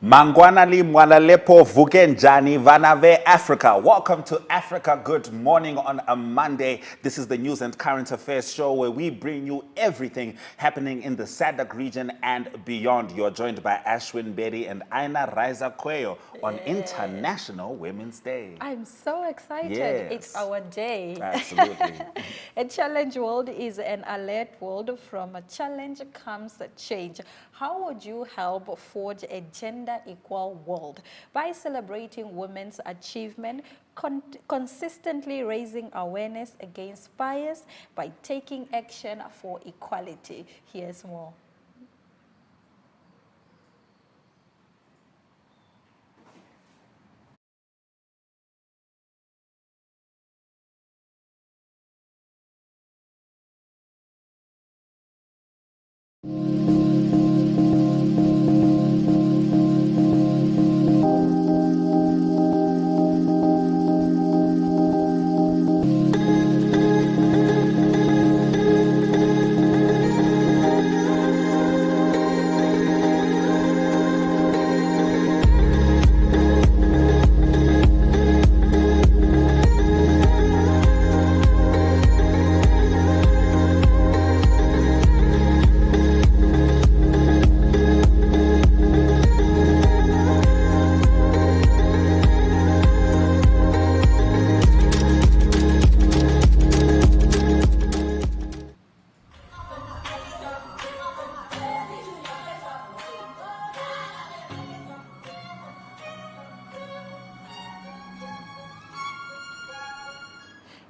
Mangwanali Mwalalepo Vukenjani Vanave Africa. Welcome to Africa Good Morning on a Monday. This is the news and current affairs show where we bring you everything happening in the SADC region and beyond. You're joined by Ashwin Berry and Aina Raiza Kweyo on International Women's Day. I'm so excited. Yes. It's our day. Absolutely. A challenge world is an alert world. From a challenge comes a change. How would you help forge a gender-equal world? By celebrating women's achievement, consistently raising awareness against bias, by taking action for equality. Here's more.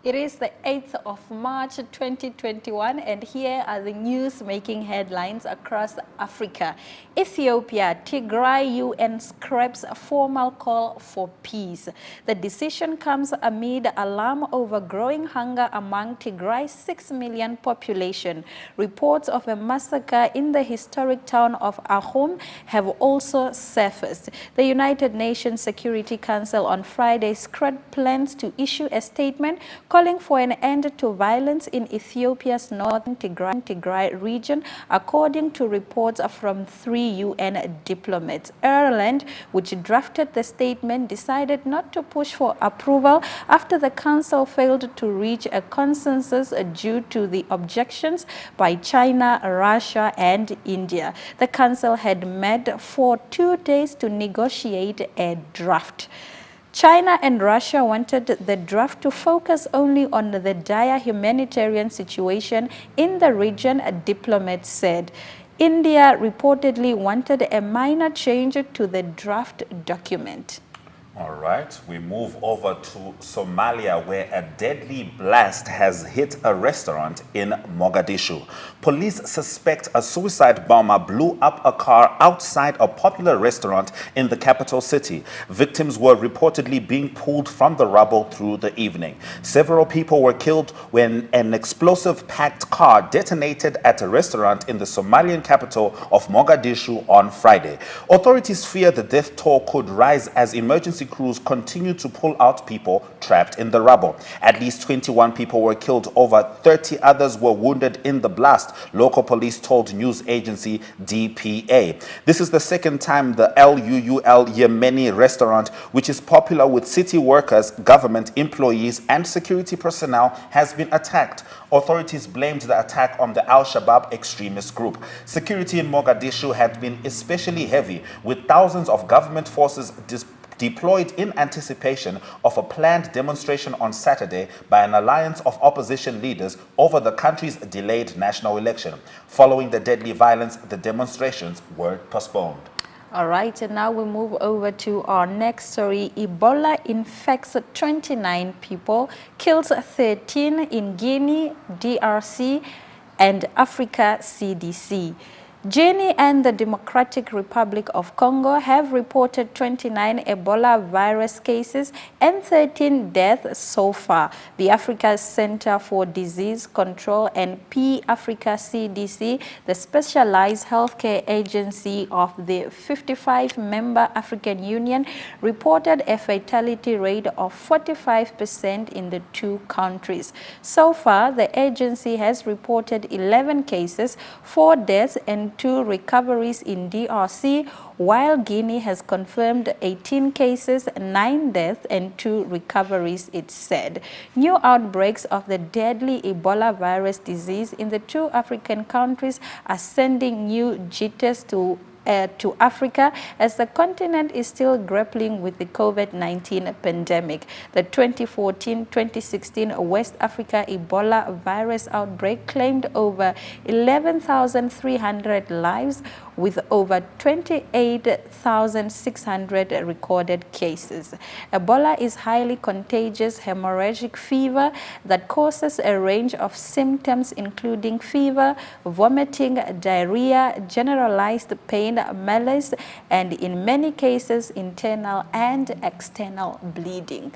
It is the 8th of March 2021, and here are the news making headlines across Africa. Ethiopia, Tigray UN scraps a formal call for peace. The decision comes amid alarm over growing hunger among Tigray's 6 million population. Reports of a massacre in the historic town of Ahom have also surfaced. The United Nations Security Council on Friday scrapped plans to issue a statement calling for an end to violence in Ethiopia's northern Tigray region, according to reports from 3 UN diplomats. Ireland, which drafted the statement, decided not to push for approval after the Council failed to reach a consensus due to the objections by China, Russia, and India. The Council had met for 2 days to negotiate a draft. China and Russia wanted the draft to focus only on the dire humanitarian situation in the region, diplomats said. India reportedly wanted a minor change to the draft document. All right, we move over to Somalia, where a deadly blast has hit a restaurant in Mogadishu. Police suspect a suicide bomber blew up a car outside a popular restaurant in the capital city. Victims were reportedly being pulled from the rubble through the evening. Several people were killed when an explosive-packed car detonated at a restaurant in the Somalian capital of Mogadishu on Friday. Authorities fear the death toll could rise as emergency crews continue to pull out people trapped in the rubble. At least 21 people were killed, over 30 others were wounded in the blast, local police told news agency DPA. This is the second time the LUUL Yemeni restaurant, which is popular with city workers, government employees, and security personnel, has been attacked. Authorities blamed the attack on the Al-Shabaab extremist group. Security in Mogadishu had been especially heavy, with thousands of government forces deployed in anticipation of a planned demonstration on Saturday by an alliance of opposition leaders over the country's delayed national election. Following the deadly violence, the demonstrations were postponed. All right, and now we move over to our next story. Ebola infects 29 people, kills 13 in Guinea, DRC, and Africa CDC. Guinea and the Democratic Republic of Congo have reported 29 Ebola virus cases and 13 deaths so far. The Africa Center for Disease Control and P-Africa CDC, the specialized healthcare agency of the 55-member African Union, reported a fatality rate of 45% in the two countries. So far, the agency has reported 11 cases, 4 deaths, and and 2 recoveries in DRC, while Guinea has confirmed 18 cases, 9 deaths, and 2 recoveries, it said. New outbreaks of the deadly Ebola virus disease in the 2 African countries are sending new jitters to Africa as the continent is still grappling with the COVID-19 pandemic. The 2014-2016 West Africa Ebola virus outbreak claimed over 11,300 lives with over 28,600 recorded cases. Ebola is highly contagious hemorrhagic fever that causes a range of symptoms including fever, vomiting, diarrhea, generalized pain, malaise, and in many cases internal and external bleeding.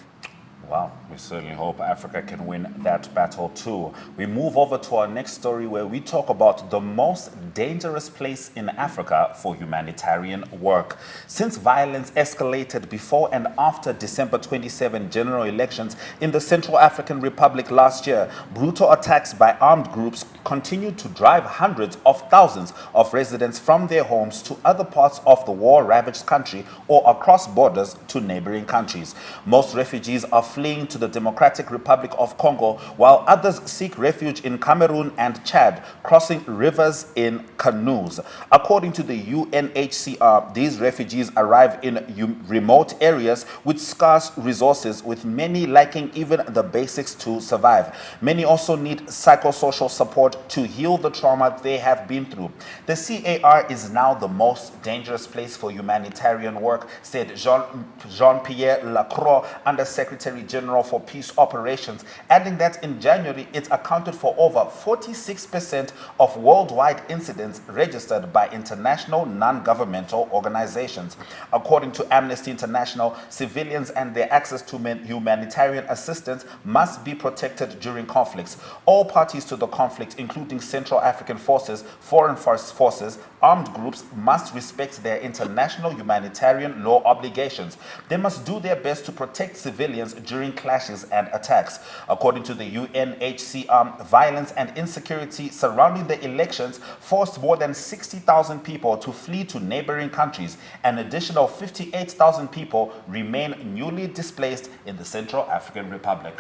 Wow, we certainly hope Africa can win that battle too. We move over to our next story where we talk about the most dangerous place in Africa for humanitarian work. Since violence escalated before and after December 27 general elections in the Central African Republic last year, brutal attacks by armed groups continued to drive hundreds of thousands of residents from their homes to other parts of the war-ravaged country or across borders to neighboring countries. Most refugees are fleeing to the Democratic Republic of Congo, while others seek refuge in Cameroon and Chad, crossing rivers in canoes. According to the UNHCR, these refugees arrive in remote areas with scarce resources, with many lacking even the basics to survive. Many also need psychosocial support to heal the trauma they have been through. The CAR is now the most dangerous place for humanitarian work, said Jean-Pierre Lacroix, Undersecretary General for Peace Operations, adding that in January it accounted for over 46% of worldwide incidents registered by international non-governmental organizations. According to Amnesty International, civilians and their access to humanitarian assistance must be protected during conflicts. All parties to the conflict, including Central African forces, foreign forces, armed groups, must respect their international humanitarian law obligations. They must do their best to protect civilians during clashes and attacks. According to the UNHCR, violence and insecurity surrounding the elections forced more than 60,000 people to flee to neighboring countries. An additional 58,000 people remain newly displaced in the Central African Republic.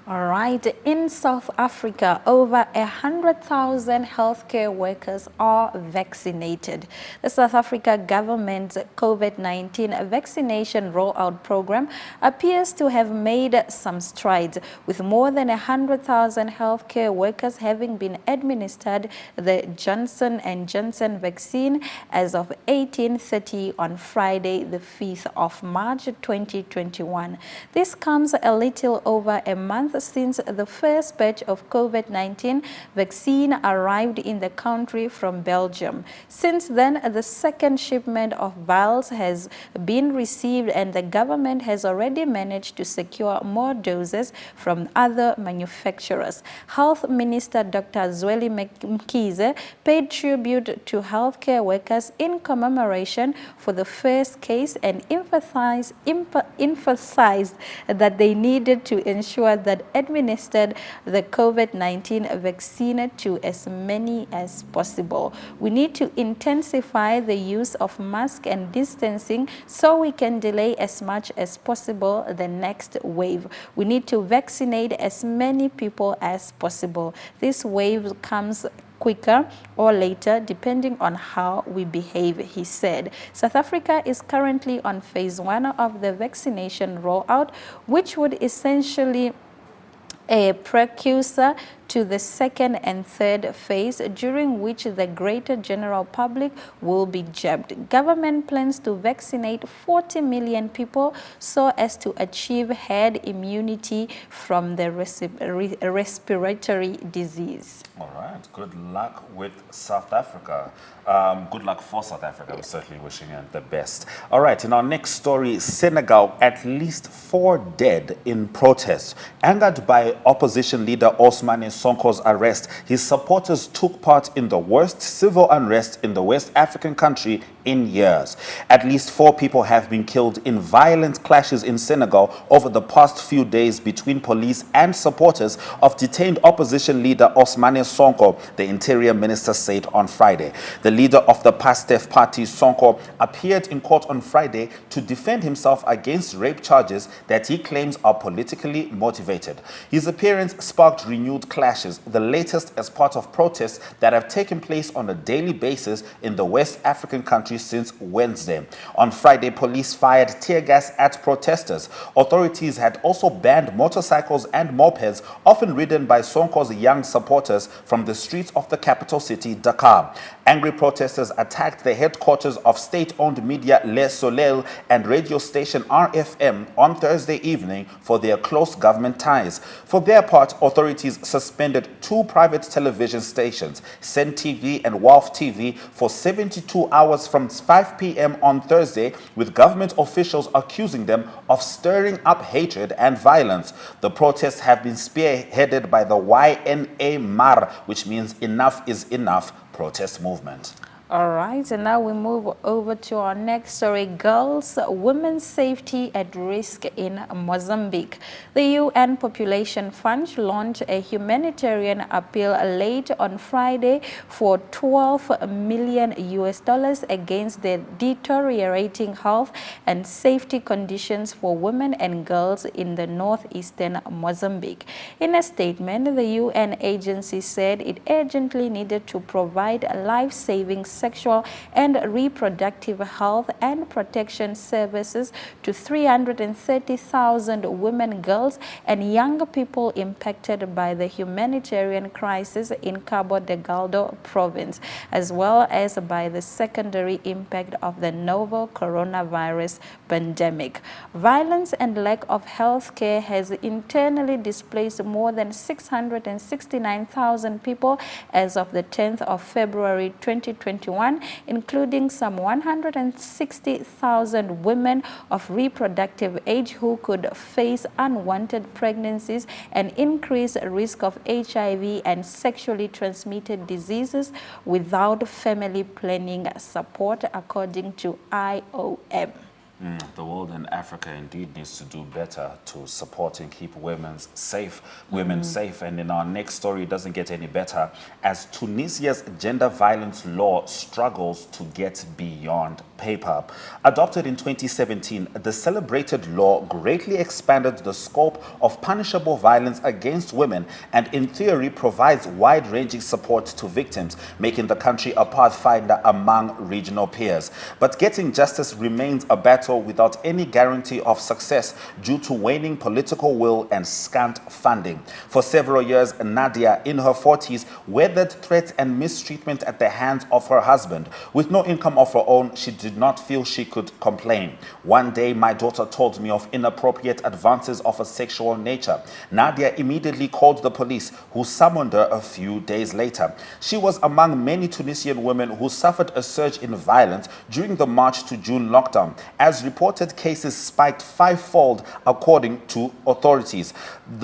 All right, in South Africa, over 100,000 healthcare workers are vaccinated. The South Africa government's COVID-19 vaccination rollout program appears to have made some strides, with more than 100,000 healthcare workers having been administered the Johnson & Johnson vaccine as of 18:30 on Friday, the 5th of March 2021. This comes a little over a month since the first batch of COVID-19 vaccine arrived in the country from Belgium. Since then, the second shipment of vials has been received and the government has already managed to secure more doses from other manufacturers. Health Minister Dr. Zweli Mkhize paid tribute to healthcare workers in commemoration for the first case and emphasized that they needed to ensure that administered the COVID-19 vaccine to as many as possible. We need to intensify the use of masks and distancing so we can delay as much as possible the next wave. We need to vaccinate as many people as possible. This wave comes quicker or later depending on how we behave, he said. South Africa is currently on phase 1 of the vaccination rollout, which would essentially a precursor to the second and third phase, during which the greater general public will be jabbed. Government plans to vaccinate 40 million people so as to achieve herd immunity from the respiratory disease. All right, good luck with South Africa. Good luck for South Africa. We're certainly wishing you the best. All right, in our next story, Senegal, at least 4 dead in protests. Angered by opposition leader Ousmane Sonko's arrest, his supporters took part in the worst civil unrest in the West African country in years. At least 4 people have been killed in violent clashes in Senegal over the past few days between police and supporters of detained opposition leader Ousmane Sonko, the interior minister said on Friday. The leader of the PASTEF party, Sonko, appeared in court on Friday to defend himself against rape charges that he claims are politically motivated. His appearance sparked renewed clashes, the latest as part of protests that have taken place on a daily basis in the West African country since Wednesday. On Friday, police fired tear gas at protesters. Authorities had also banned motorcycles and mopeds, often ridden by Sonko's young supporters, from the streets of the capital city, Dakar. Angry protesters attacked the headquarters of state-owned media Le Soleil and radio station RFM on Thursday evening for their close government ties. For their part, authorities suspended 2 private television stations, Sen TV and Wolf TV, for 72 hours from 5 p.m. on Thursday, with government officials accusing them of stirring up hatred and violence. The protests have been spearheaded by the YNA MAR, which means Enough is Enough protest movement. All right, and now we move over to our next story. Girls, women's safety at risk in Mozambique. The UN Population Fund launched a humanitarian appeal late on Friday for $12 million against the deteriorating health and safety conditions for women and girls in the northeastern Mozambique. In a statement, the UN agency said it urgently needed to provide life-saving sexual and reproductive health and protection services to 330,000 women, girls, and young people impacted by the humanitarian crisis in Cabo Delgado province, as well as by the secondary impact of the novel coronavirus pandemic. Violence and lack of health care has internally displaced more than 669,000 people as of the 10th of February 2021, including some 160,000 women of reproductive age who could face unwanted pregnancies and increased risk of HIV and sexually transmitted diseases without family planning support, according to IOM. The world and Africa indeed needs to do better to support and keep women safe. And in our next story, it doesn't get any better as Tunisia's gender violence law struggles to get beyond paper. Adopted in 2017, the celebrated law greatly expanded the scope of punishable violence against women and in theory provides wide-ranging support to victims, making the country a pathfinder among regional peers. But getting justice remains a battle without any guarantee of success due to waning political will and scant funding. For several years, Nadia, in her 40s, weathered threats and mistreatment at the hands of her husband. With no income of her own, she did not feel she could complain. One day, my daughter told me of inappropriate advances of a sexual nature. Nadia immediately called the police, who summoned her a few days later. She was among many Tunisian women who suffered a surge in violence during the March to June lockdown. As reported cases spiked 5-fold, according to authorities.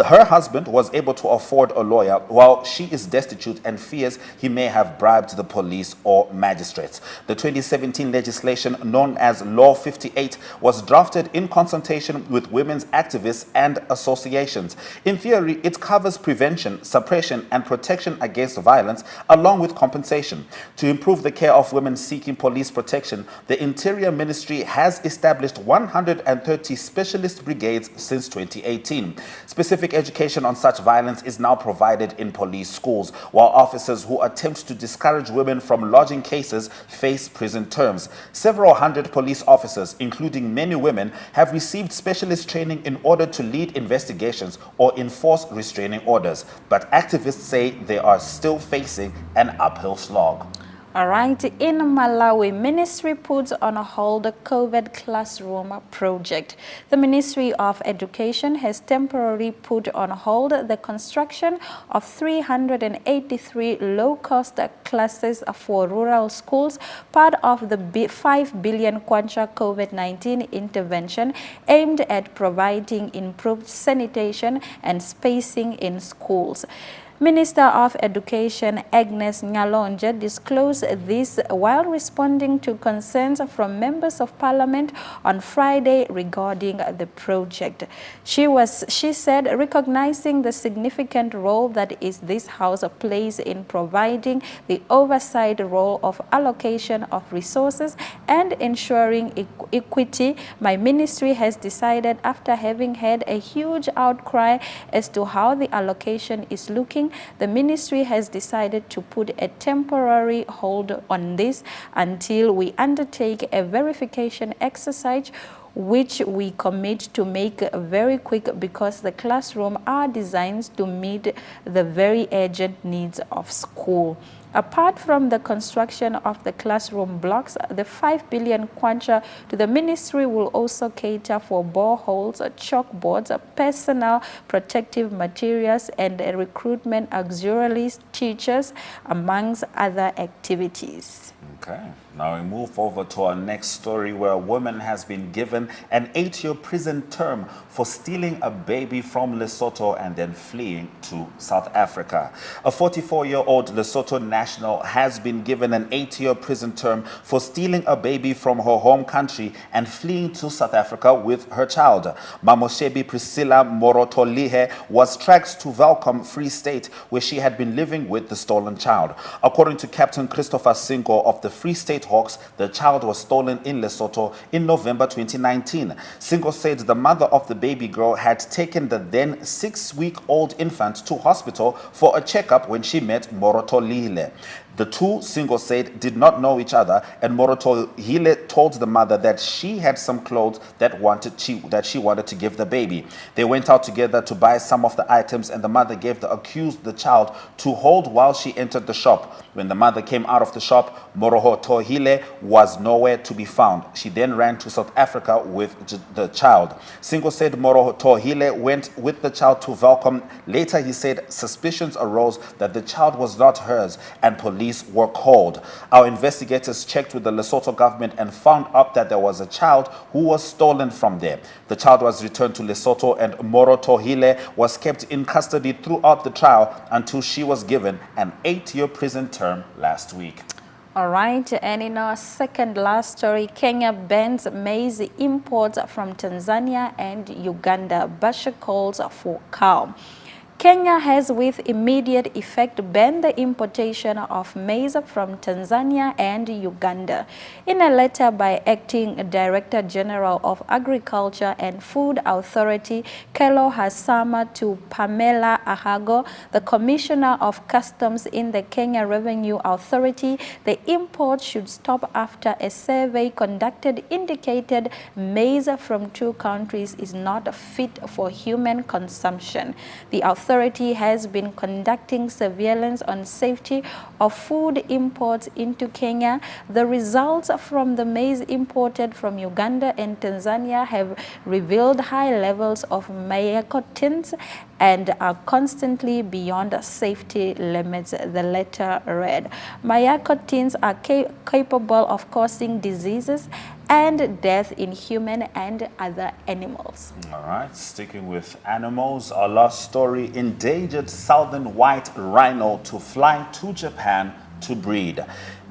Her husband was able to afford a lawyer, while she is destitute and fears he may have bribed the police or magistrates. The 2017 legislation, known as Law 58, was drafted in consultation with women's activists and associations. In theory, it covers prevention, suppression, and protection against violence, along with compensation. To improve the care of women seeking police protection, the Interior Ministry has established 130 specialist brigades since 2018. Specific education on such violence is now provided in police schools, while officers who attempt to discourage women from lodging cases face prison terms. Several hundred police officers, including many women, have received specialist training in order to lead investigations or enforce restraining orders. But activists say they are still facing an uphill slog. All right, in Malawi, Ministry puts on hold the COVID classroom project. The Ministry of Education has temporarily put on hold the construction of 383 low-cost classes for rural schools, part of the 5 billion Kwacha COVID-19 intervention aimed at providing improved sanitation and spacing in schools. Minister of Education Agnes Nyalonje disclosed this while responding to concerns from members of parliament on Friday regarding the project. She said, recognizing the significant role that this House plays in providing the oversight role of allocation of resources and ensuring equity, my ministry has decided, after having had a huge outcry as to how the allocation is looking, the ministry has decided to put a temporary hold on this until we undertake a verification exercise, which we commit to make very quick, because the classrooms are designed to meet the very urgent needs of school. Apart from the construction of the classroom blocks, the 5 billion kwacha to the ministry will also cater for boreholes, chalkboards, personal protective materials, and recruitment auxiliary teachers, amongst other activities. Okay, now we move over to our next story, where a woman has been given an 8-year prison term for stealing a baby from Lesotho and then fleeing to South Africa. A 44-year-old Lesotho national has been given an 8-year prison term for stealing a baby from her home country and fleeing to South Africa with her child. Mamoshebi Priscilla Morotolihe was tracked to Welcome Free State, where she had been living with the stolen child. According to Captain Christopher Singo of the Free State Hawks, the child was stolen in Lesotho in November 2019. Singo said the mother of the baby girl had taken the then 6-week-old infant to hospital for a checkup when she met Morotolile. The two, Singo said, did not know each other, and Morotolile told the mother that she had some clothes that she wanted to give the baby. They went out together to buy some of the items, and the mother gave the accused the child to hold while she entered the shop. When the mother came out of the shop, Morotolile was nowhere to be found. She then ran to South Africa with the child. Singo said Morotolile went with the child to Welcome. Later, he said suspicions arose that the child was not hers, and police were called. Our investigators checked with the Lesotho government and found out that there was a child who was stolen from there. The child was returned to Lesotho, and Morotolile was kept in custody throughout the trial until she was given an 8-year prison term last week. All right, and in our second last story, Kenya bans maize imports from Tanzania and Uganda. Basha calls for calm. Kenya has with immediate effect banned the importation of maize from Tanzania and Uganda. In a letter by Acting Director General of Agriculture and Food Authority, Kelo Hasama, to Pamela Ahago, the Commissioner of Customs in the Kenya Revenue Authority, the import should stop after a survey conducted indicated maize from two countries is not fit for human consumption. The authority has been conducting surveillance on safety of food imports into Kenya. The results from the maize imported from Uganda and Tanzania have revealed high levels of mycotins and are constantly beyond safety limits, the letter read. Mycotins are capable of causing diseases and death in human and other animals. All right, sticking with animals, our last story: endangered southern white rhino to fly to Japan to breed.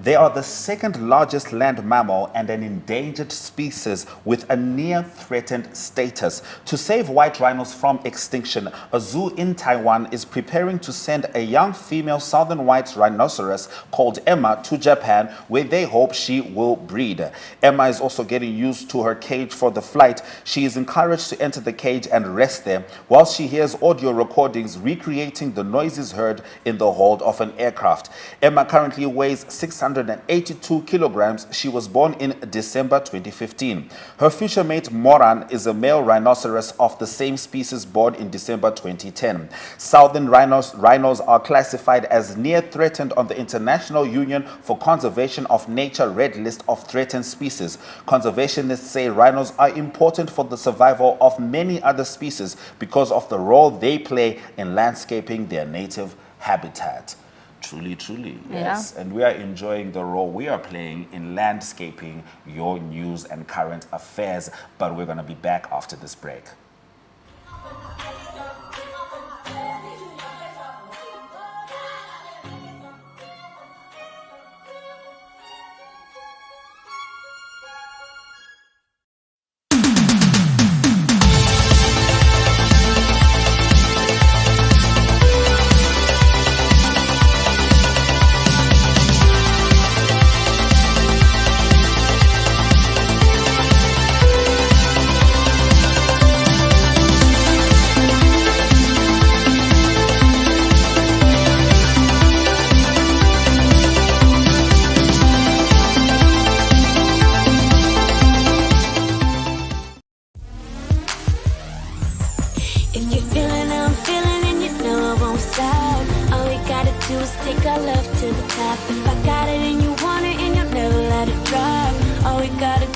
They are the second largest land mammal and an endangered species with a near-threatened status. To save white rhinos from extinction, a zoo in Taiwan is preparing to send a young female southern white rhinoceros called Emma to Japan, where they hope she will breed. Emma is also getting used to her cage for the flight. She is encouraged to enter the cage and rest there while she hears audio recordings recreating the noises heard in the hold of an aircraft. Emma currently weighs 682 kilograms. She was born in December 2015. Her future mate Moran is a male rhinoceros of the same species, born in December 2010. Southern rhinos are classified as near threatened on the International Union for Conservation of Nature Red List of Threatened Species. Conservationists say rhinos are important for the survival of many other species because of the role they play in landscaping their native habitat. Truly, truly, yes. Yeah. And we are enjoying the role we are playing in landscaping your news and current affairs. But we're going to be back after this break.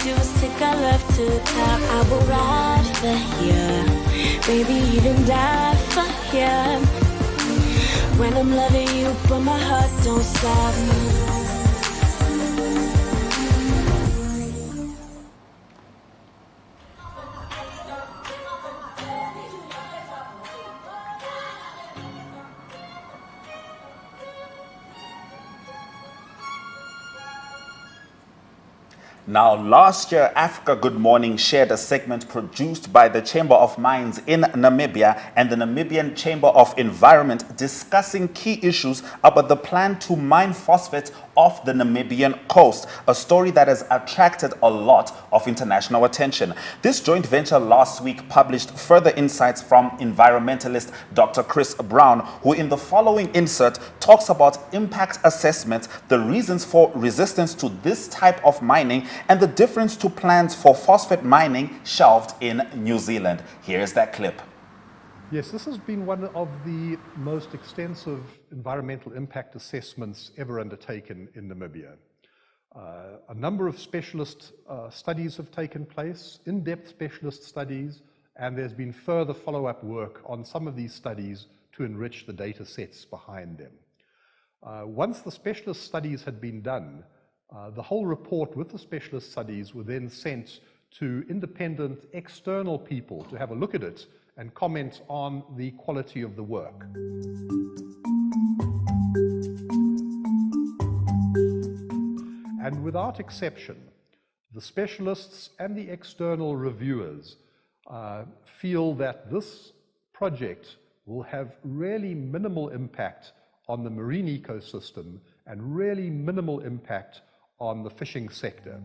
just take our love to the top. I will ride for you, maybe even die for you. When I'm loving you, but my heart don't stop. Now, last year, Africa Good Morning shared a segment produced by the Chamber of Mines in Namibia and the Namibian Chamber of Environment discussing key issues about the plan to mine phosphate off the Namibian coast, a story that has attracted a lot of international attention. This joint venture last week published further insights from environmentalist Dr. Chris Brown, who in the following insert talks about impact assessments, the reasons for resistance to this type of mining, and the difference to plans for phosphate mining shelved in New Zealand. Here's that clip. Yes, this has been one of the most extensive environmental impact assessments ever undertaken in Namibia. A number of specialist studies have taken place, in-depth specialist studies, and there's been further follow-up work on some of these studies to enrich the data sets behind them. Once the specialist studies had been done, the whole report with the specialist studies were then sent to independent external people to have a look at it and comment on the quality of the work. And without exception, the specialists and the external reviewers feel that this project will have really minimal impact on the marine ecosystem and really minimal impact on the fishing sector.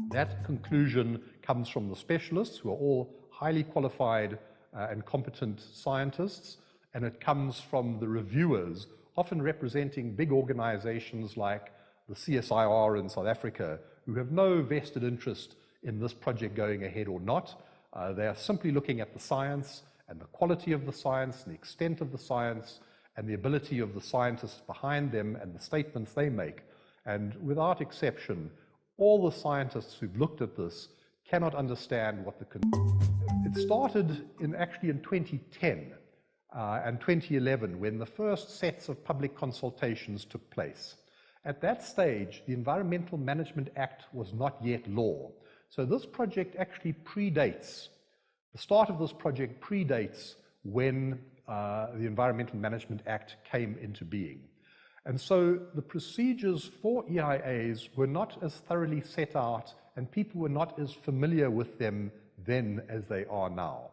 That conclusion comes from the specialists, who are all highly qualified and competent scientists, and it comes from the reviewers, often representing big organizations like the CSIR in South Africa, who have no vested interest in this project going ahead or not. They are simply looking at the science and the quality of the science and the extent of the science and the ability of the scientists behind them and the statements they make. And without exception, all the scientists who've looked at this cannot understand what the... It started actually in 2010 and 2011 when the first sets of public consultations took place. At that stage, the Environmental Management Act was not yet law. So this project actually predates, the start of this project predates when the Environmental Management Act came into being. And so the procedures for EIAs were not as thoroughly set out and people were not as familiar with them then as they are now.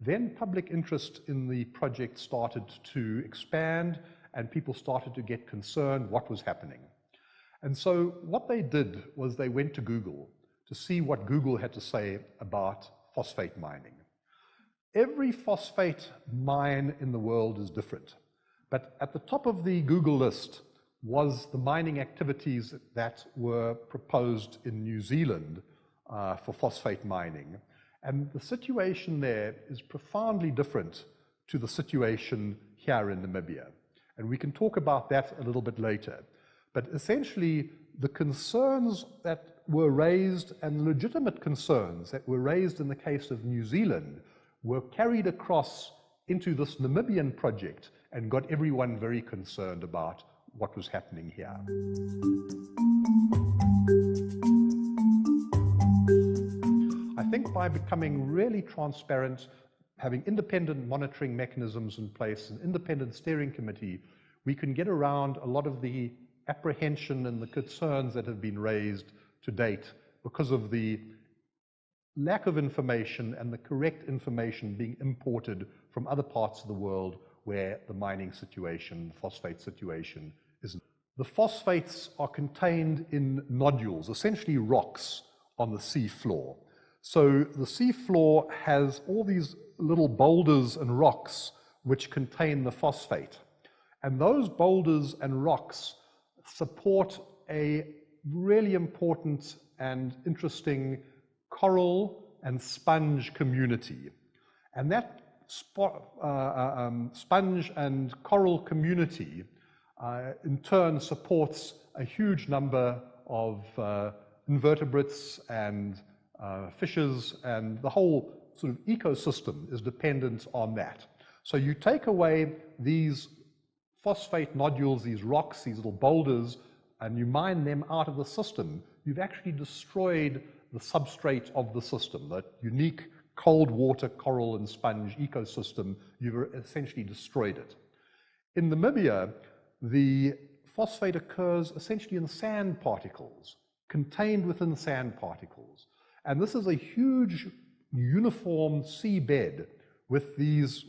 Then public interest in the project started to expand and people started to get concerned what was happening. And so what they did was they went to Google to see what Google had to say about phosphate mining. Every phosphate mine in the world is different, but at the top of the Google list was the mining activities that were proposed in New Zealand for phosphate mining. And the situation there is profoundly different to the situation here in Namibia. And we can talk about that a little bit later. But essentially, the concerns that were raised and legitimate concerns that were raised in the case of New Zealand were carried across into this Namibian project and got everyone very concerned about what was happening here. I think by becoming really transparent, having independent monitoring mechanisms in place, an independent steering committee, we can get around a lot of the apprehension and the concerns that have been raised to date because of the lack of information and the correct information being imported from other parts of the world where the mining situation, phosphate situation isn't. The phosphates are contained in nodules, essentially rocks on the sea floor. So the sea floor has all these little boulders and rocks which contain the phosphate. And those boulders and rocks support a really important and interesting coral and sponge community. And that sponge and coral community in turn supports a huge number of invertebrates and fishes, and the whole sort of ecosystem is dependent on that. So you take away these phosphate nodules, these rocks, these little boulders, and you mine them out of the system, you've actually destroyed the substrate of the system, that unique cold water coral and sponge ecosystem. You've essentially destroyed it. In Namibia, the phosphate occurs essentially in sand particles, contained within sand particles. And this is a huge uniform seabed with these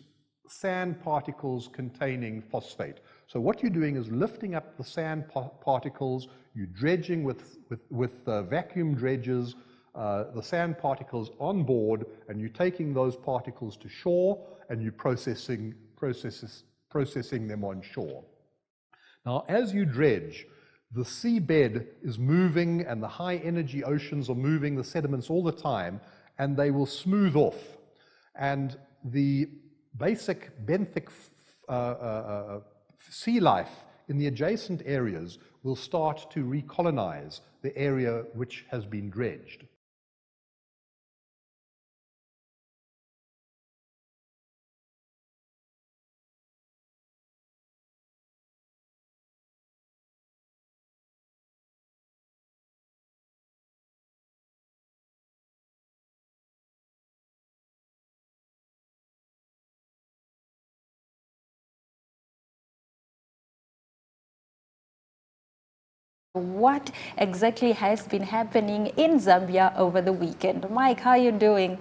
sand particles containing phosphate. So what you're doing is lifting up the sand particles, you're dredging with vacuum dredgers, the sand particles on board, and you're taking those particles to shore and you're processing them on shore. Now, as you dredge, the seabed is moving and the high energy oceans are moving the sediments all the time, and they will smooth off. And the basic benthic sea life in the adjacent areas will start to recolonize the area which has been dredged. What exactly has been happening in Zambia over the weekend? Mike, how are you doing?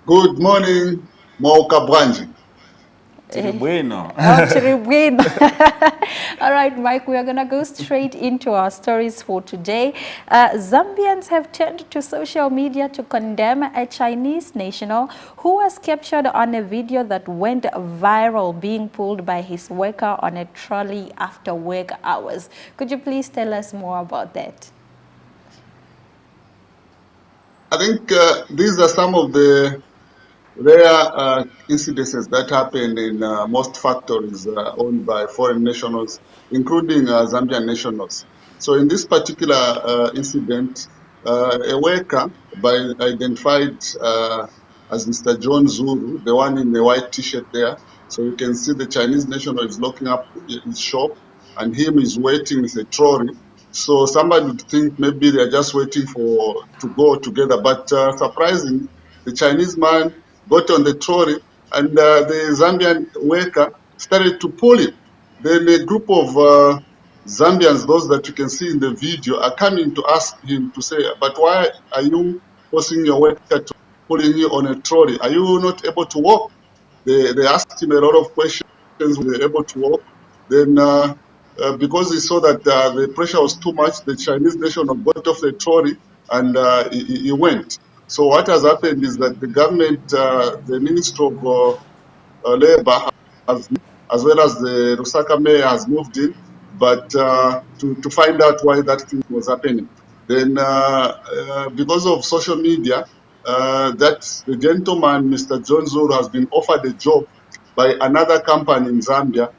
Good morning, Moka Branji. Bueno. All right, Mike, we are going to go straight into our stories for today. Zambians have turned to social media to condemn a Chinese national who was captured on a video that went viral being pulled by his worker on a trolley after work hours. Could you please tell us more about that? I think these are some of the rare incidences that happen in most factories owned by foreign nationals, including Zambian nationals. So in this particular incident, a worker identified as Mr. John Zulu, the one in the white t-shirt there. So you can see the Chinese national is locking up his shop, and him is waiting with a trolley. So somebody would think maybe they're just waiting to go together, but surprisingly, the Chinese man got on the trolley, and the Zambian worker started to pull him. Then a group of Zambians, those that you can see in the video, are coming to ask him to say, but why are you forcing your worker to pulling you on a trolley? Are you not able to walk? They asked him a lot of questions. Were they able to walk? Then because he saw that the pressure was too much, the Chinese national got off the trolley and he went. So what has happened is that the government, the Ministry of Labor, as well as the Lusaka mayor, has moved in, but to find out why that thing was happening. Then because of social media, that the gentleman, Mr. John Zulu, has been offered a job by another company in Zambia,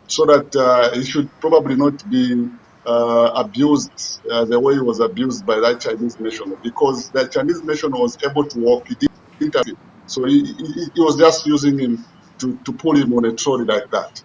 so that he should probably not be abused the way he was abused by that Chinese national, because that Chinese national was able to walk. He didn't have it. So he was just using him to pull him on a trolley like that.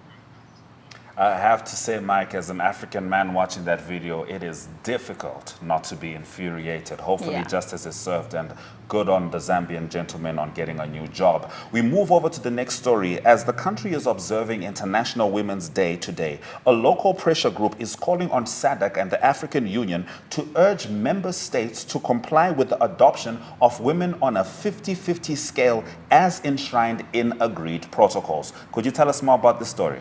I have to say, Mike, as an African man watching that video, it is difficult not to be infuriated. Hopefully justice is served, and good on the Zambian gentleman on getting a new job. We move over to the next story. As the country is observing International Women's Day today, a local pressure group is calling on SADC and the African Union to urge member states to comply with the adoption of women on a 50-50 scale as enshrined in agreed protocols. Could you tell us more about this story?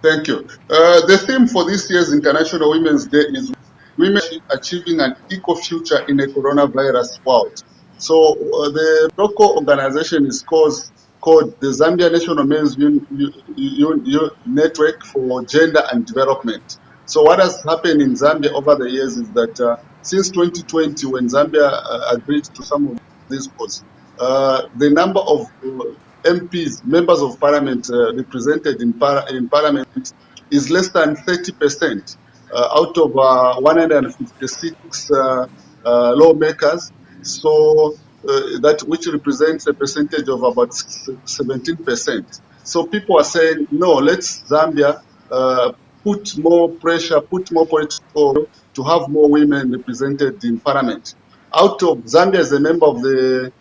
Thank you. The theme for this year's International Women's Day is Women Achieving an Eco Future in a Coronavirus World. So the local organization is called the Zambia National Men's Network for Gender and Development. So what has happened in Zambia over the years is that since 2020, when Zambia agreed to some of these goals, the number of MPs, members of parliament represented in parliament is less than 30% out of 156 lawmakers. So that which represents a percentage of about 17%. So people are saying, no, let's Zambia put more pressure, put more political to have more women represented in parliament. Out of Zambia is a member of the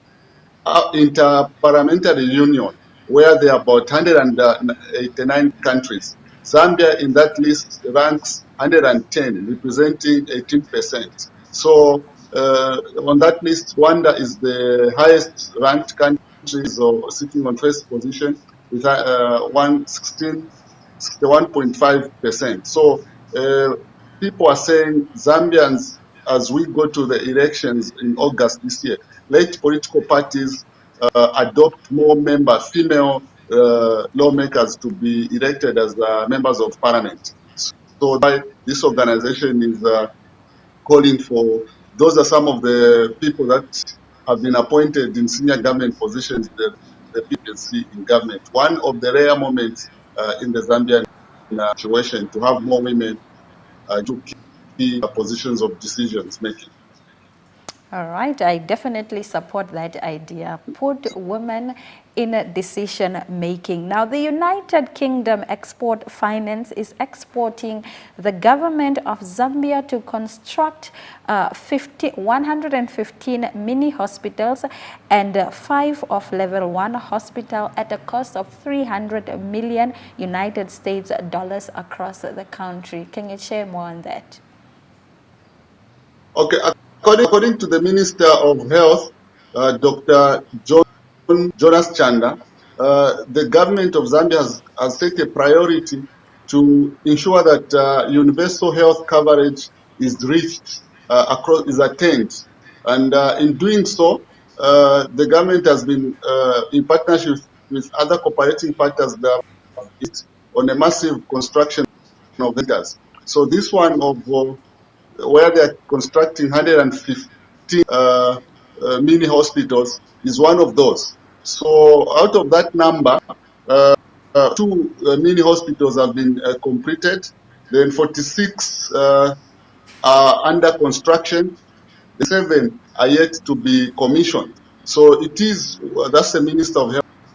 Inter-Parliamentary Union, where there are about 189 countries. Zambia in that list ranks 110, representing 18%. So on that list, Rwanda is the highest ranked country, so sitting on first position with 61.5%. So people are saying Zambians, as we go to the elections in August this year, let political parties adopt more female lawmakers to be elected as members of parliament. So this organization is calling for, those are some of the people that have been appointed in senior government positions, the PPC in government. One of the rare moments in the Zambian situation to have more women to key positions of decisions making. All right, I definitely support that idea. Put women in decision making. Now, the United Kingdom Export Finance is exporting the government of Zambia to construct 115 mini hospitals and 5 of level 1 hospital at a cost of 300 million United States dollars across the country. Can you share more on that? Okay. According to the Minister of Health, Dr. Jonas Chanda, the government of Zambia has set a priority to ensure that universal health coverage is reached, is attained. And in doing so, the government has been in partnership with other cooperating partners that on a massive construction of centers. So this one of where they are constructing 115 mini hospitals is one of those. So out of that number, 2 mini hospitals have been completed. Then 46 are under construction. The 7 are yet to be commissioned. So it is, that's the Minister of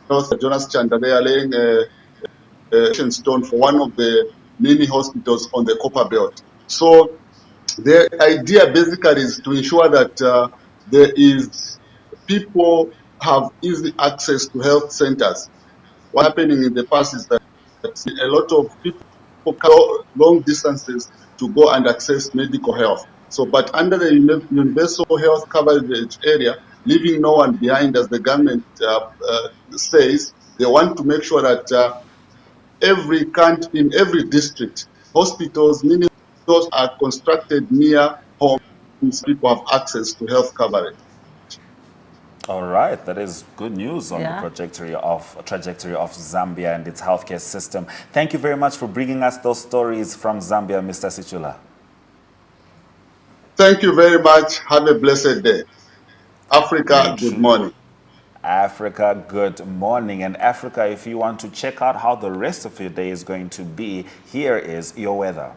Health, Jonas Chanda. They are laying a stone for one of the mini hospitals on the Copper Belt. So the idea basically is to ensure that people have easy access to health centers. What happening in the past is that a lot of people go long distances to go and access medical health. So, but under the universal health coverage area, leaving no one behind, as the government says, they want to make sure that in every district, hospitals, mini hospitals are constructed near homes. People have access to health coverage. All right, that is good news on the trajectory of Zambia and its healthcare system. Thank you very much for bringing us those stories from Zambia, Mr. Sichula. Thank you very much. Have a blessed day. Africa, good morning. Africa, good morning. And Africa, if you want to check out how the rest of your day is going to be, here is your weather.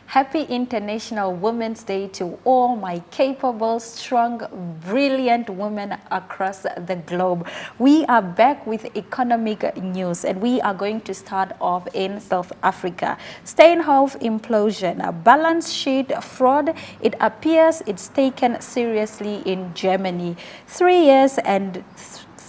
Happy International Women's Day to all my capable, strong, brilliant women across the globe. We are back with economic news, and we are going to start off in South Africa. Steinhoff implosion, a balance sheet fraud. It appears it's taken seriously in Germany. 3 years and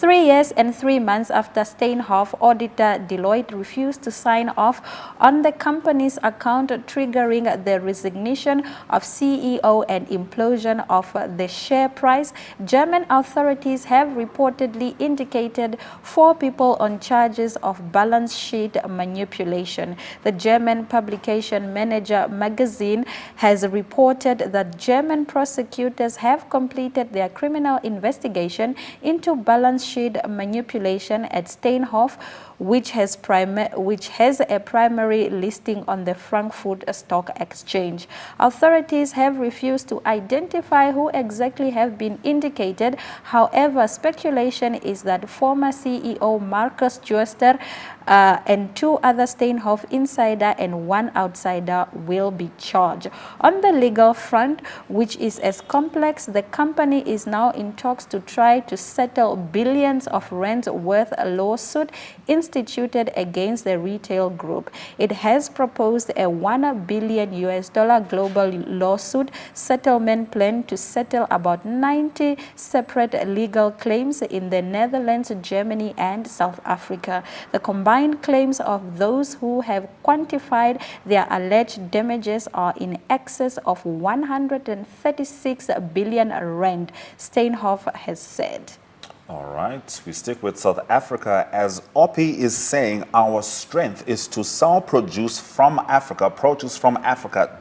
3 years and 3 months after Steinhoff, auditor Deloitte refused to sign off on the company's account, triggering the resignation of CEO and implosion of the share price. German authorities have reportedly indicated 4 people on charges of balance sheet manipulation. The German publication Manager magazine has reported that German prosecutors have completed their criminal investigation into balance sheet manipulation at Steinhoff, which has a primary listing on the Frankfurt Stock Exchange. Authorities have refused to identify who exactly have been indicated. However, speculation is that former CEO Markus Joester and 2 other Steinhoff insider and 1 outsider will be charged. On the legal front, which is as complex, the company is now in talks to try to settle billions of rands worth a lawsuit instituted against the retail group. It has proposed a $1 billion global lawsuit settlement plan to settle about 90 separate legal claims in the Netherlands, Germany, and South Africa. The combined claims of those who have quantified their alleged damages are in excess of 136 billion rand, Steinhoff has said. All right, we stick with South Africa as OPI is saying our strength is to sell produce from Africa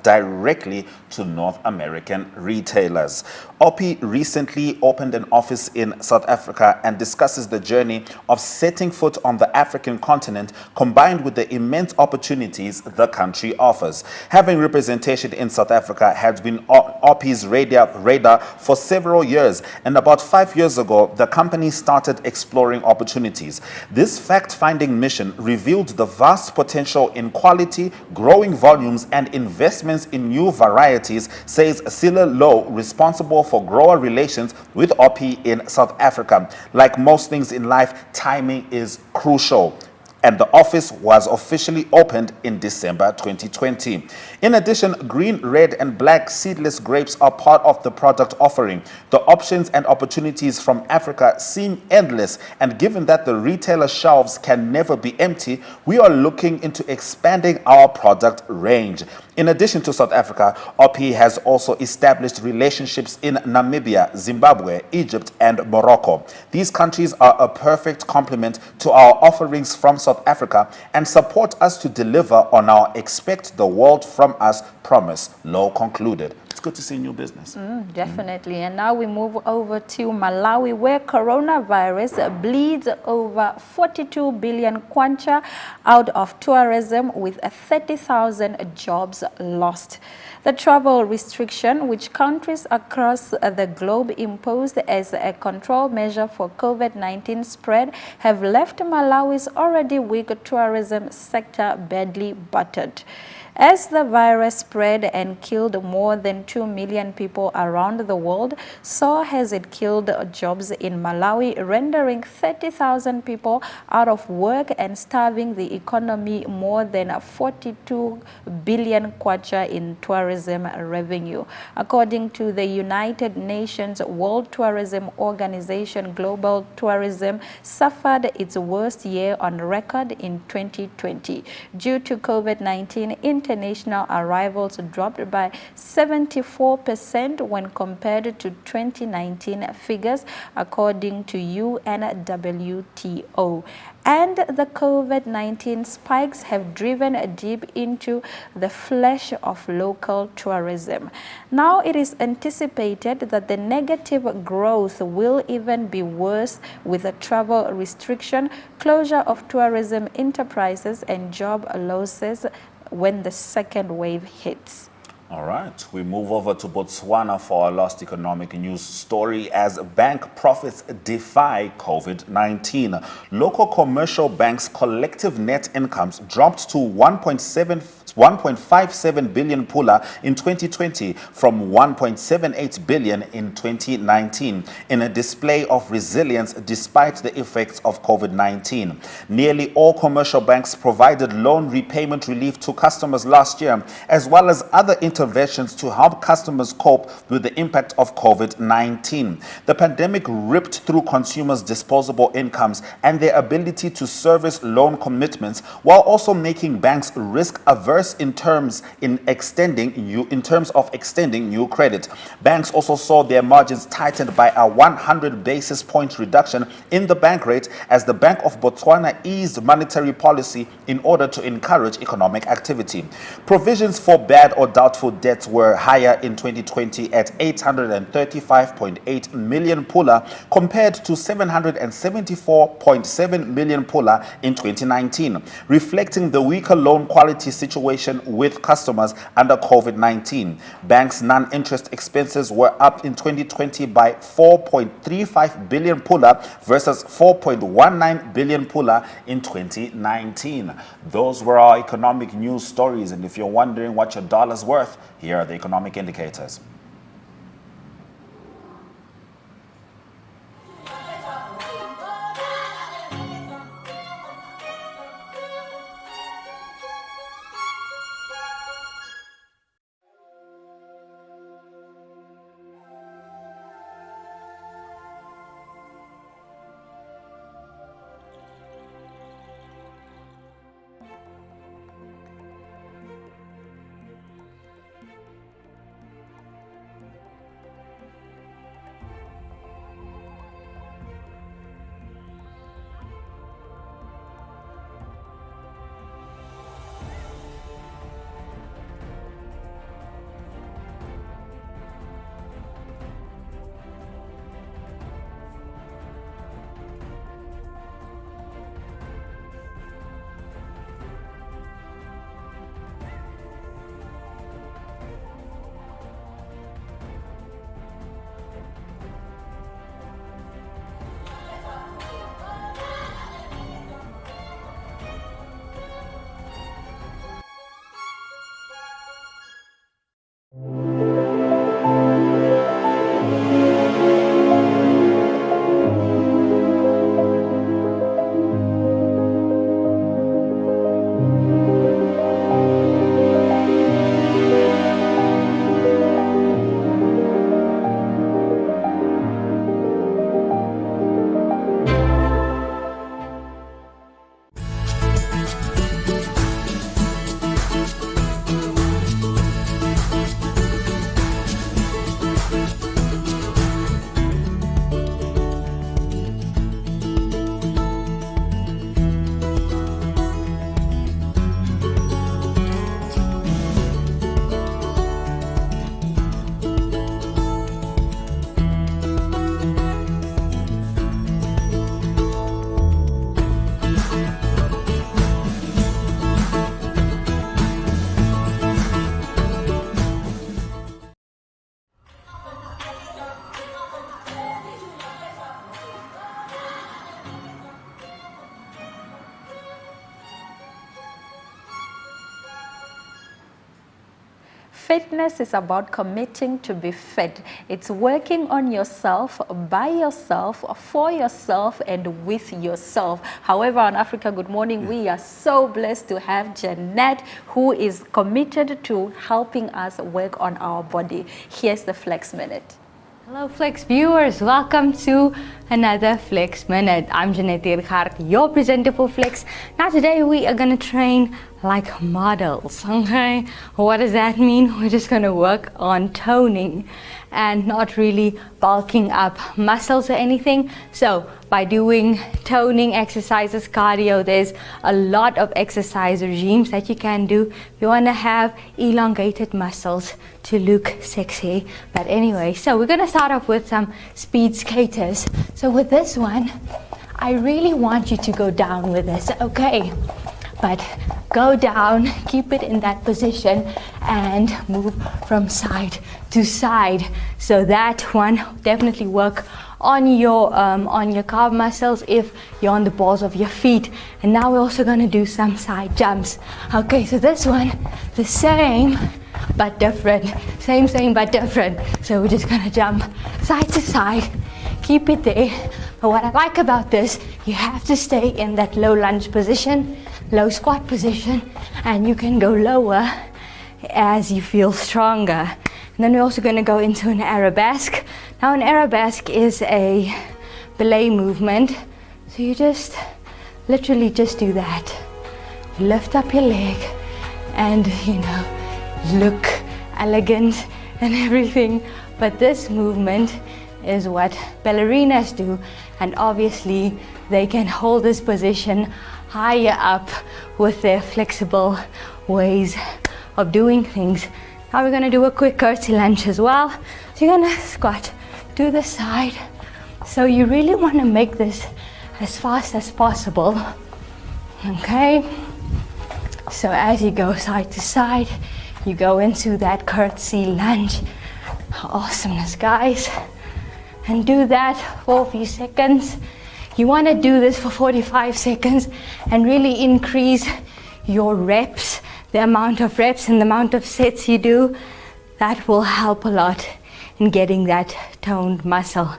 directly to North American retailers. OPI recently opened an office in South Africa and discusses the journey of setting foot on the African continent combined with the immense opportunities the country offers. Having representation in South Africa has been OPI's radar for several years, and about 5 years ago, the company started exploring opportunities. This fact-finding mission revealed the vast potential in quality, growing volumes, and investments in new varieties, says Sila Low, responsible for grower relations with OPI in South Africa. Like most things in life, timing is crucial, and the office was officially opened in December 2020. In addition, green, red, and black seedless grapes are part of the product offering. The options and opportunities from Africa seem endless, and given that the retailer shelves can never be empty, we are looking into expanding our product range. In addition to South Africa, OPI has also established relationships in Namibia, Zimbabwe, Egypt, and Morocco. These countries are a perfect complement to our offerings from South Africa and support us to deliver on our expect the world from us promise, Low concluded. It's good to see new business. Definitely. And now we move over to Malawi, where coronavirus bleeds over 42 billion kwacha out of tourism, with 30,000 jobs lost. The travel restriction, which countries across the globe imposed as a control measure for COVID-19 spread, have left Malawi's already weak tourism sector badly battered. As the virus spread and killed more than 2 million people around the world, so has it killed jobs in Malawi, rendering 30,000 people out of work and starving the economy more than 42 billion kwacha in tourism revenue. According to the United Nations World Tourism Organization, global tourism suffered its worst year on record in 2020. Due to COVID-19, international arrivals dropped by 74% when compared to 2019 figures, according to UNWTO. And the COVID-19 spikes have driven deep into the flesh of local tourism. Now it is anticipated that the negative growth will even be worse, with a travel restriction, closure of tourism enterprises, and job losses when the second wave hits. All right, we move over to Botswana for our last economic news story as bank profits defy COVID-19. Local commercial banks' collective net incomes dropped to 1.7 1.57 billion pula in 2020 from 1.78 billion in 2019, in a display of resilience despite the effects of COVID-19. Nearly all commercial banks provided loan repayment relief to customers last year, as well as other interventions to help customers cope with the impact of COVID-19. The pandemic ripped through consumers' disposable incomes and their ability to service loan commitments, while also making banks risk averse in terms of extending new credit. Banks also saw their margins tightened by a 100 basis point reduction in the bank rate as the Bank of Botswana eased monetary policy in order to encourage economic activity. Provisions for bad or doubtful debts were higher in 2020 at 835.8 million pula compared to 774.7 million pula in 2019, reflecting the weaker loan quality situation with customers under COVID-19. Banks' non-interest expenses were up in 2020 by 4.35 billion pula versus 4.19 billion pula in 2019. Those were our economic news stories, and if you're wondering what your dollar's worth, here are the economic indicators. Fitness is about committing to be fit. It's working on yourself, by yourself, for yourself, and with yourself. However, on Africa Good Morning, we are so blessed to have Jeanette, who is committed to helping us work on our body. Here's the Flex Minute. Hello Flex viewers, welcome to another Flex Minute. I'm Jeanette Diergaard, your presenter for Flex. Now today we are going to train like models, okay? What does that mean? We're just going to work on toning and not really bulking up muscles or anything. So by doing toning exercises, cardio, there's a lot of exercise regimes that you can do if you want to have elongated muscles to look sexy. But anyway, so we're going to start off with some speed skaters. So with this one, I really want you to go down with this, okay? But go down, keep it in that position and move from side to side. So that one, definitely work on your calf muscles if you're on the balls of your feet. And now we're also going to do some side jumps. Okay, so this one, the same but different. Same but different. So we're just going to jump side to side. Keep it there. But what I like about this, you have to stay in that low lunge position, low squat position, and you can go lower as you feel stronger. And then we're also going to go into an arabesque. Now an arabesque is a belay movement. So you just literally just do that. You lift up your leg and, you know, look elegant and everything. But this movement is what ballerinas do, and obviously they can hold this position higher up with their flexible ways of doing things. Now we're going to do a quick curtsy lunge as well. So you're going to squat to the side. So you really want to make this as fast as possible. Okay, so as you go side to side, you go into that curtsy lunge. Awesomeness, guys. And do that for a few seconds. You want to do this for 45 seconds and really increase your reps, the amount of reps and the amount of sets you do. That will help a lot in getting that toned muscle.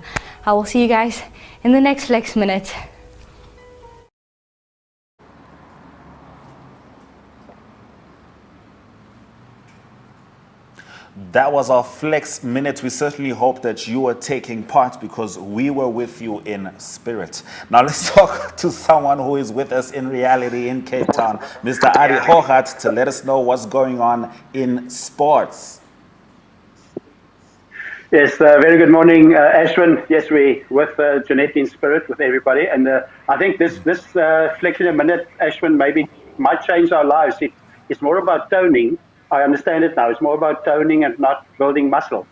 I will see you guys in the next flex minute. That was our Flex Minute. We certainly hope that you were taking part because we were with you in spirit. Now let's talk to someone who is with us in reality in Cape Town, Mr. Ari Hogat, to let us know what's going on in sports. Yes, very good morning, Ashwin. Yes, we with Jeanette in spirit with everybody, and I think this Flex in a Minute, Ashwin, maybe might change our lives. It's more about toning. I understand it now. It's more about toning and not building muscle.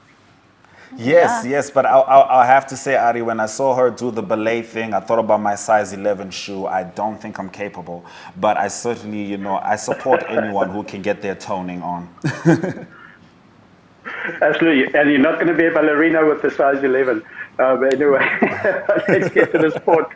Yes, yes, but I'll have to say, Ari, when I saw her do the ballet thing, I thought about my size 11 shoe. I don't think I'm capable, but I certainly, you know, I support anyone who can get their toning on. Absolutely, and you're not going to be a ballerina with the size 11. But anyway, let's get to the sport.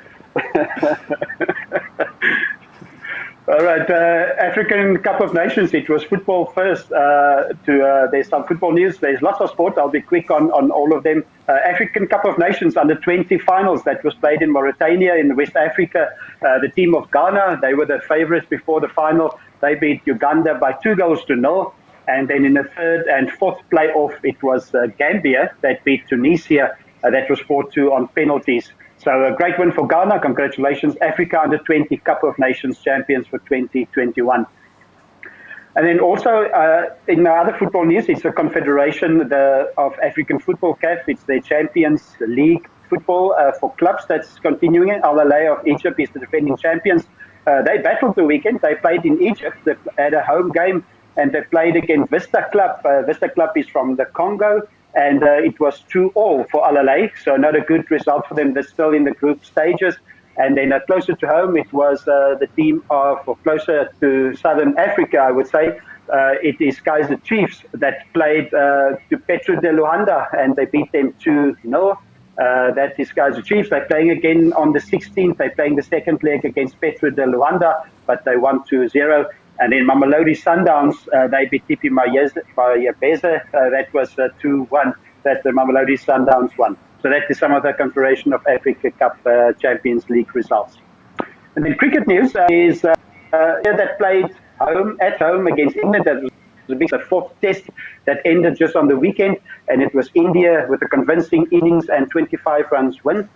All right, African Cup of Nations. It was football first. There's some football news. There's lots of sport. I'll be quick on all of them. African Cup of Nations under 20 finals that was played in Mauritania in West Africa. The team of Ghana, they were the favorites before the final. They beat Uganda by 2-0. And then in the third and fourth playoff, it was Gambia that beat Tunisia. That was 4-2 on penalties. So a great win for Ghana. Congratulations, Africa under 20 Cup of Nations champions for 2021. And then also in other football news, it's the Confederation of African Football, CAF. It's the Champions League football for clubs that's continuing. Al Ahly of Egypt is the defending champions. They battled the weekend. They played in Egypt. They had a home game and they played against Vista Club. Vista Club is from the Congo. And it was 2-2 for Al Ahly, so not a good result for them. They're still in the group stages. And then closer to home, it was the team or closer to Southern Africa, I would say. It is Kaizer Chiefs that played to Petro de Luanda, and they beat them 2-0. That is Kaizer Chiefs. They're playing again on the 16th. They're playing the second leg against Petro de Luanda, but they won 2-0. And then Mamelodi Sundowns, they beat TP Mayabese. That was 2-1 that the Mamelodi Sundowns won. So that is some of the Confederation of Africa Cup Champions League results. And then cricket news is that played at home against England. That was the fourth test that ended just on the weekend. And it was India with a convincing innings and 25 runs win.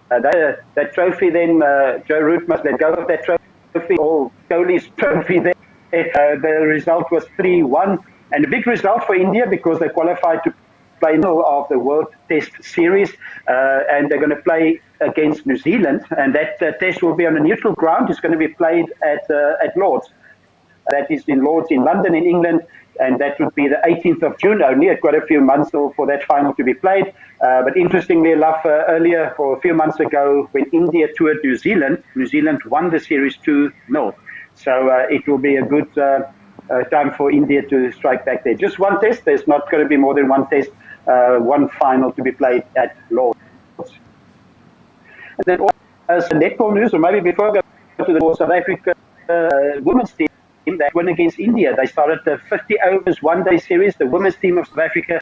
That trophy then, Joe Root must let go of that trophy. Or Kohli's trophy there. The result was 3-1, and a big result for India because they qualified to play of the World Test Series, and they're going to play against New Zealand, and that test will be on a neutral ground. It's going to be played at Lords. That is in Lords in London, in England, and that would be the 18th of June only. It's quite a few months for that final to be played. But interestingly enough, earlier, or a few months ago, when India toured New Zealand won the series 2-0. So it will be a good time for India to strike back there. Just one test. There's not going to be more than one test, one final to be played at Lords. Then also netball news, or maybe before I go to the South Africa women's team that won against India. They started the 50 overs one-day series. The women's team of South Africa,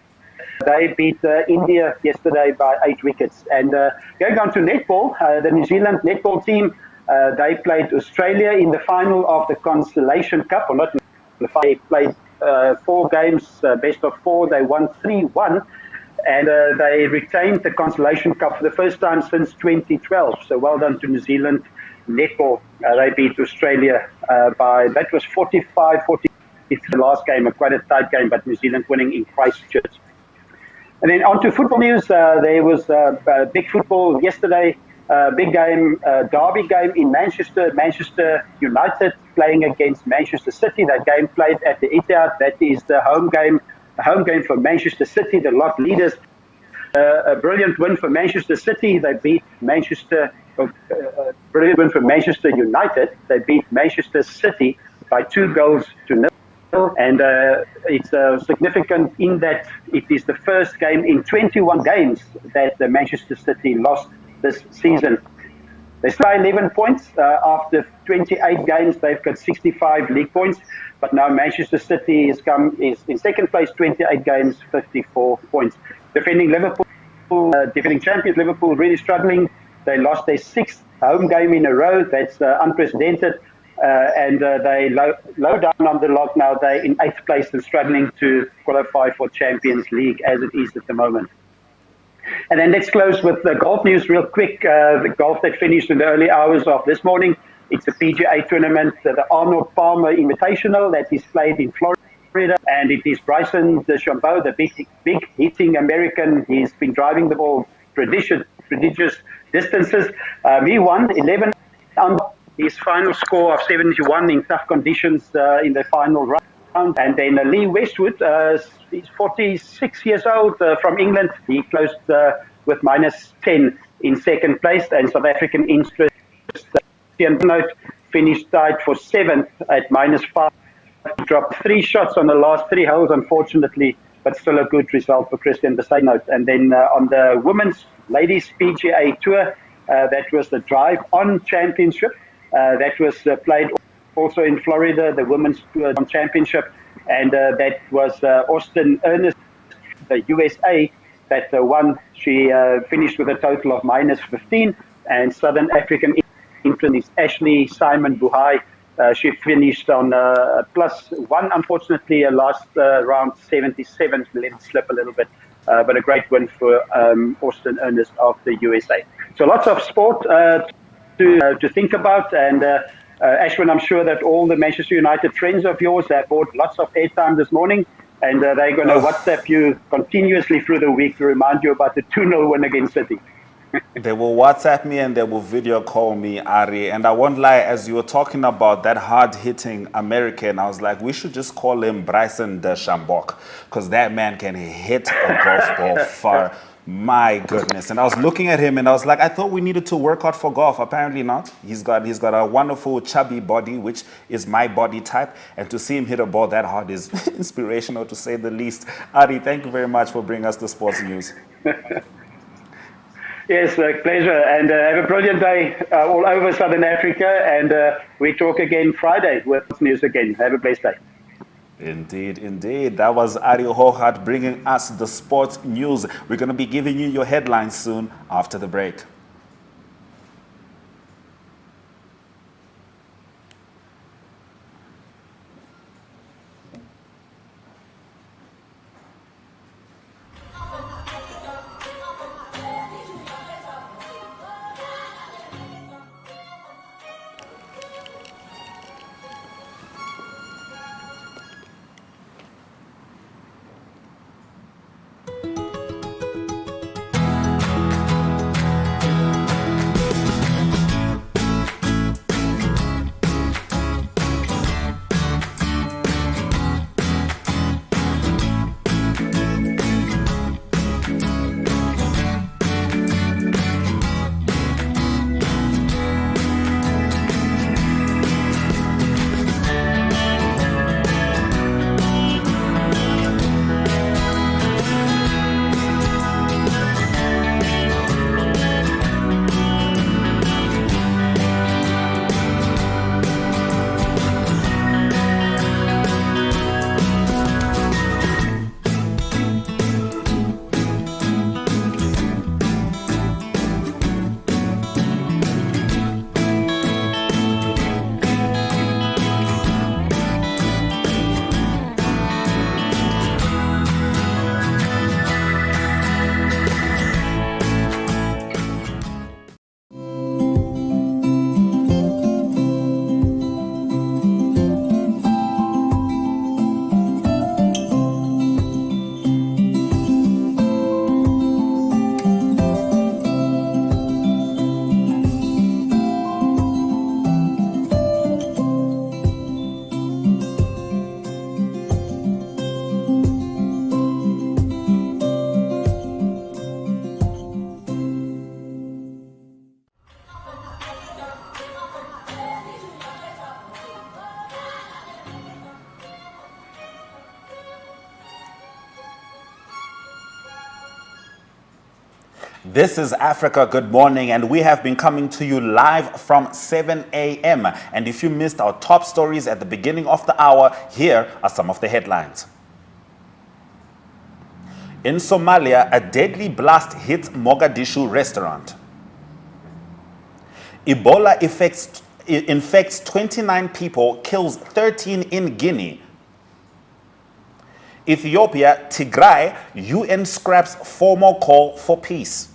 they beat India yesterday by 8 wickets. And going on to netball, the New Zealand netball team, they played Australia in the final of the Constellation Cup, or not. They played 4 games, best of 4. They won 3-1. And they retained the Constellation Cup for the first time since 2012. So well done to New Zealand netball. They beat Australia by, that was 45-40. The last game, quite a tight game, but New Zealand winning in Christchurch. And then on to football news. There was big football yesterday. Big game, derby game in Manchester. Manchester United playing against Manchester City. That game played at the Etihad. That is the home game for Manchester City, the lot leaders. A brilliant win for Manchester City. They beat brilliant win for Manchester United. They beat Manchester City by 2-0. And it's significant in that it is the first game in 21 games that the Manchester City lost this season. They still 11 points. After 28 games, they've got 65 league points. But now Manchester City is in second place, 28 games, 54 points. Defending champions Liverpool, really struggling. They lost their 6th home game in a row. That's unprecedented. And they low down on the log now. They're in 8th place and struggling to qualify for Champions League as it is at the moment. And then let's close with the golf news real quick. The golf that finished in the early hours of this morning. It's a PGA tournament, the Arnold Palmer Invitational that is played in Florida. And it is Bryson DeChambeau, the big hitting American. He's been driving the ball prodigious distances. He won 11 under. His final score of 71 in tough conditions in the final round. And then Lee Westwood, he's 46 years old from England. He closed with -10 in second place. And South African interest note finished tied for 7th at -5. He dropped 3 shots on the last 3 holes, unfortunately, but still a good result for Christian Besaidnout. And then on the women's ladies PGA Tour, that was the Drive On Championship. That was played also in Florida, the Women's Tour Championship. And that was Austin Ernest, the USA, that won. She finished with a total of -15. And Southern African interest is Ashley Simon Buhai. She finished on +1, unfortunately, last round 77, let it slip a little bit. But a great win for Austin Ernest of the USA. So lots of sport to think about. And Ashwin, I'm sure that all the Manchester United friends of yours have bought lots of airtime this morning. And they're going to WhatsApp you continuously through the week to remind you about the 2-0 win against City. They will WhatsApp me and they will video call me, Ari. And I won't lie, as you were talking about that hard-hitting American, I was like, we should just call him Bryson DeChambeau, because that man can hit a golf ball far. My goodness. And I was looking at him and I was like, I thought we needed to work out for golf. Apparently not. He's got a wonderful chubby body, which is my body type. And to see him hit a ball that hard is inspirational, to say the least. Ari, thank you very much for bringing us the sports news. Yes, pleasure. And have a brilliant day all over Southern Africa. And we talk again Friday with news again. Have a blessed day. Indeed, indeed. That was Ari Hohart bringing us the sports news. We're going to be giving you your headlines soon after the break. This is Africa Good Morning, and we have been coming to you live from 7 a.m. And if you missed our top stories at the beginning of the hour, here are some of the headlines. In Somalia, a deadly blast hit Mogadishu restaurant. Ebola infects 29 people, kills 13 in Guinea. Ethiopia, Tigray, UN scraps formal call for peace.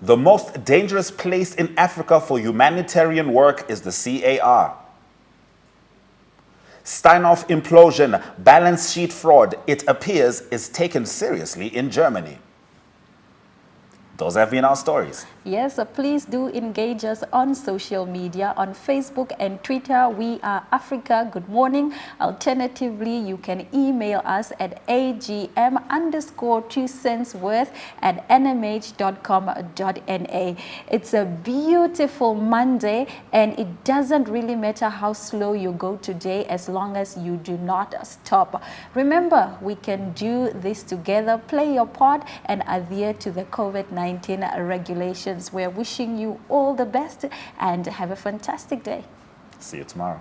The most dangerous place in Africa for humanitarian work is the CAR. Steinhoff implosion, balance sheet fraud, it appears, is taken seriously in Germany. Those have been our stories. Yes, please do engage us on social media, on Facebook and Twitter. We are Africa Good Morning. Alternatively, you can email us at agm_2centsworth@nmh.com.na. It's a beautiful Monday, and it doesn't really matter how slow you go today as long as you do not stop. Remember, we can do this together. Play your part and adhere to the COVID-19 regulations. We're wishing you all the best and have a fantastic day. See you tomorrow.